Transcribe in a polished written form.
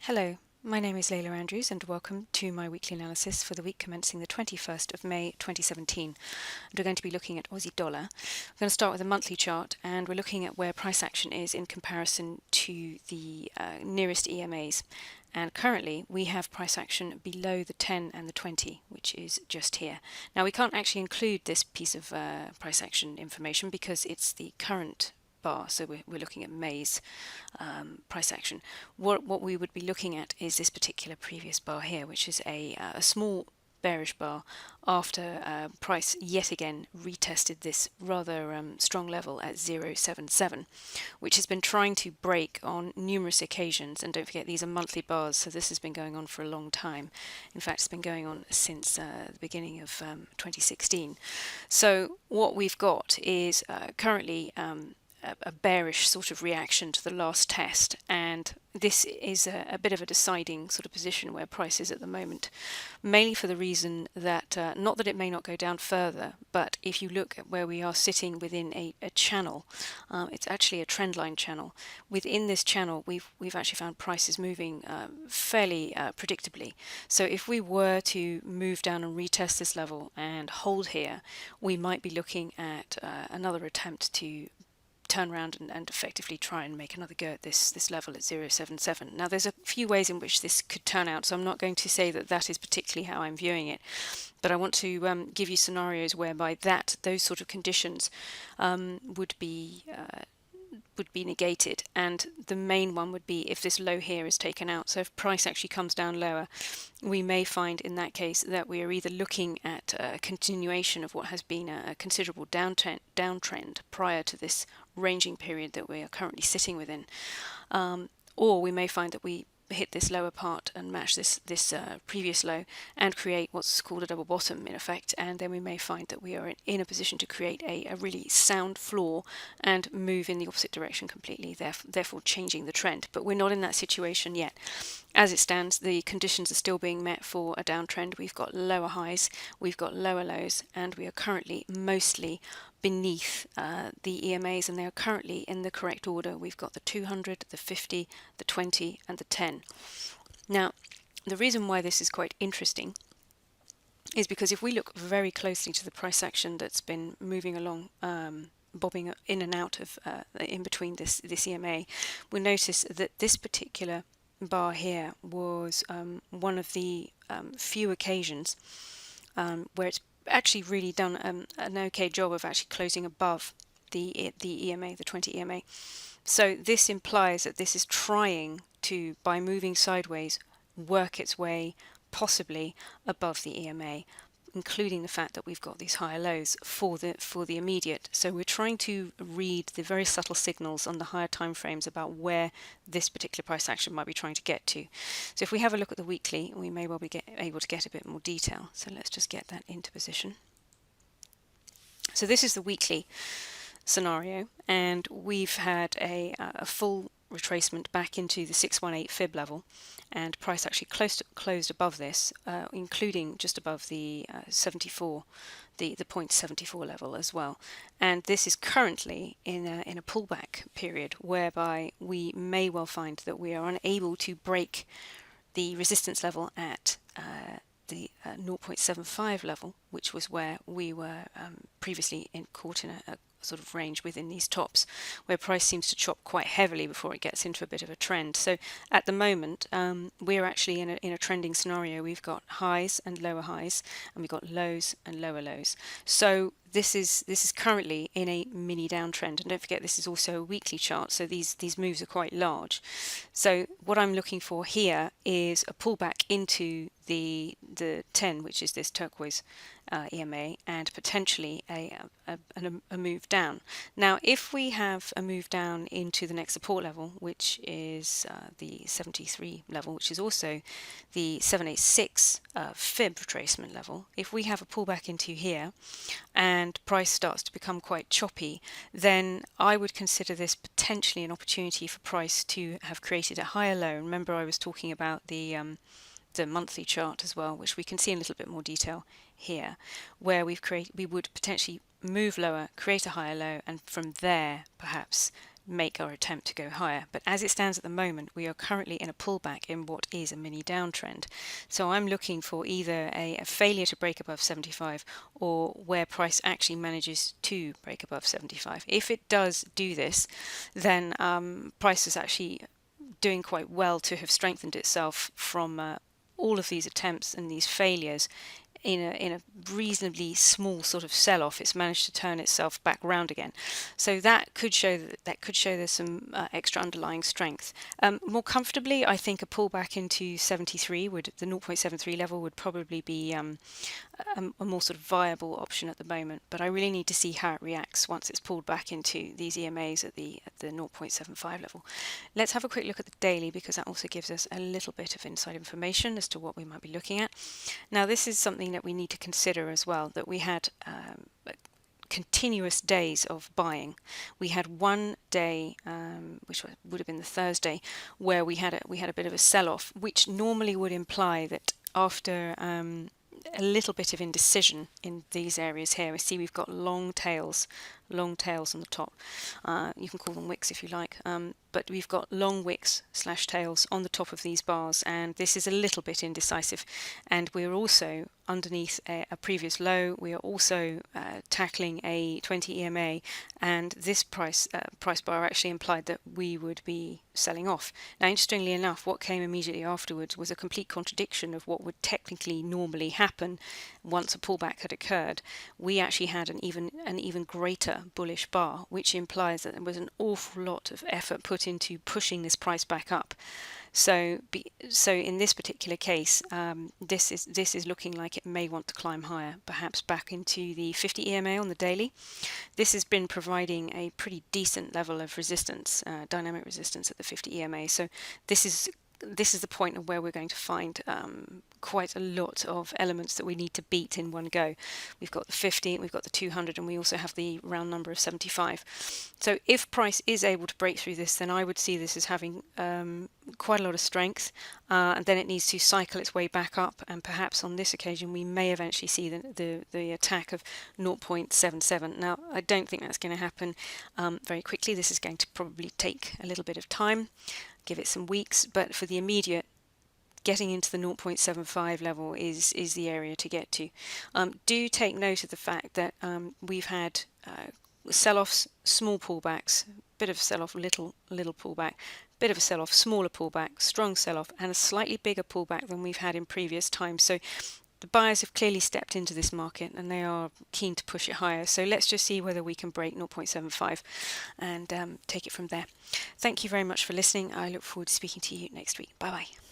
Hello, my name is Layla Andrews and welcome to my weekly analysis for the week commencing the 21st of May 2017. And we're going to be looking at Aussie dollar. We're going to start with a monthly chart and we're looking at where price action is in comparison to the nearest EMAs. And currently we have price action below the 10 and the 20, which is just here. Now we can't actually include this piece of price action information because it's the current bar, so we're looking at May's price action. What we would be looking at is this particular previous bar here, which is a small bearish bar after price yet again retested this rather strong level at 0.77, which has been trying to break on numerous occasions. And don't forget, these are monthly bars, so this has been going on for a long time. In fact, it's been going on since the beginning of 2016. So what we've got is currently a bearish sort of reaction to the last test, and this is a bit of a deciding sort of position where price is at the moment, mainly for the reason that not that it may not go down further, but if you look at where we are sitting within a channel, it's actually a trend line channel. Within this channel we've actually found prices moving fairly predictably. So if we were to move down and retest this level and hold here, we might be looking at another attempt to turn around and effectively try and make another go at this level at 0.77. Now there's a few ways in which this could turn out, so I'm not going to say that that is particularly how I'm viewing it, but I want to give you scenarios whereby those sort of conditions would be negated, and the main one would be if this low here is taken out. So if price actually comes down lower, we may find in that case that we are either looking at a continuation of what has been a considerable downtrend prior to this ranging period that we are currently sitting within, or we may find that we hit this lower part and match this previous low and create what's called a double bottom in effect, and then we may find that we are in a position to create a really sound floor and move in the opposite direction completely, therefore changing the trend. But we're not in that situation yet. As it stands, the conditions are still being met for a downtrend. We've got lower highs, we've got lower lows, and we are currently mostly beneath the EMAs, and they are currently in the correct order. We've got the 200, the 50, the 20 and the 10. Now the reason why this is quite interesting is because if we look very closely to the price action that's been moving along, bobbing in and out of in between this EMA, we'll notice that this particular bar here was one of the few occasions where it's actually really done an okay job of actually closing above the EMA, the 20 EMA. So this implies that this is trying to, by moving sideways, work its way possibly above the EMA, including the fact that we've got these higher lows for the immediate. So we're trying to read the very subtle signals on the higher time frames about where this particular price action might be trying to get to. So if we have a look at the weekly, we may well be able to get a bit more detail. So let's just get that into position. So this is the weekly scenario, and we've had a full retracement back into the 618 fib level, and price actually closed above this, including just above the 74, the 0.74 level as well. And this is currently in a pullback period whereby we may well find that we are unable to break the resistance level at the 0.75 level, which was where we were previously caught in a sort of range within these tops, where price seems to chop quite heavily before it gets into a bit of a trend. So at the moment we're actually in a trending scenario. We've got highs and lower highs, and we've got lows and lower lows. So this is currently in a mini downtrend, and don't forget this is also a weekly chart, so these moves are quite large. So what I'm looking for here is a pullback into the 10, which is this turquoise EMA, and potentially a move down. Now if we have a move down into the next support level, which is the 73 level, which is also the 786 fib retracement level, if we have a pullback into here and price starts to become quite choppy, then I would consider this potentially an opportunity for price to have created a higher low. Remember, I was talking about the monthly chart as well, which we can see in a little bit more detail here, where we would potentially move lower, create a higher low, and from there perhaps make our attempt to go higher. But as it stands at the moment, we are currently in a pullback in what is a mini downtrend. So I'm looking for either a failure to break above 75 or where price actually manages to break above 75. If it does do this, then price is actually doing quite well to have strengthened itself from all of these attempts and these failures. In a reasonably small sort of sell-off, it's managed to turn itself back round again. So that could show there's some extra underlying strength. More comfortably, I think a pullback into 73 the 0.73 level would probably be a more sort of viable option at the moment, but I really need to see how it reacts once it's pulled back into these EMAs at the 0.75 level. Let's have a quick look at the daily, because that also gives us a little bit of inside information as to what we might be looking at. Now, this is something that we need to consider as well, that we had continuous days of buying. We had one day, which would have been the Thursday, where we had a bit of a sell-off, which normally would imply that after a little bit of indecision in these areas here. We see we've got long tails on the top. You can call them wicks if you like, but we've got long wicks / tails on the top of these bars, and this is a little bit indecisive. And we're also underneath a previous low. We are also tackling a 20 EMA, and this price bar actually implied that we would be selling off. Now, interestingly enough, what came immediately afterwards was a complete contradiction of what would technically normally happen once a pullback had occurred. We actually had an even greater bullish bar, which implies that there was an awful lot of effort put into pushing this price back up. So in this particular case, this is looking like it may want to climb higher, perhaps back into the 50 EMA on the daily. This has been providing a pretty decent level of resistance, dynamic resistance at the 50 EMA. So this is the point of where we're going to find quite a lot of elements that we need to beat in one go. We've got the 50, we've got the 200, and we also have the round number of 75. So if price is able to break through this, then I would see this as having quite a lot of strength, and then it needs to cycle its way back up, and perhaps on this occasion we may eventually see the attack of 0.77. Now, I don't think that's going to happen very quickly. This is going to probably take a little bit of time, give it some weeks, but for the immediate, getting into the 0.75 level is the area to get to. Do take note of the fact that we've had sell-offs, small pullbacks, bit of sell-off, little pullback, bit of a sell-off, smaller pullback, strong sell-off, and a slightly bigger pullback than we've had in previous times. So the buyers have clearly stepped into this market and they are keen to push it higher. So let's just see whether we can break 0.75 and take it from there. Thank you very much for listening. I look forward to speaking to you next week. Bye bye.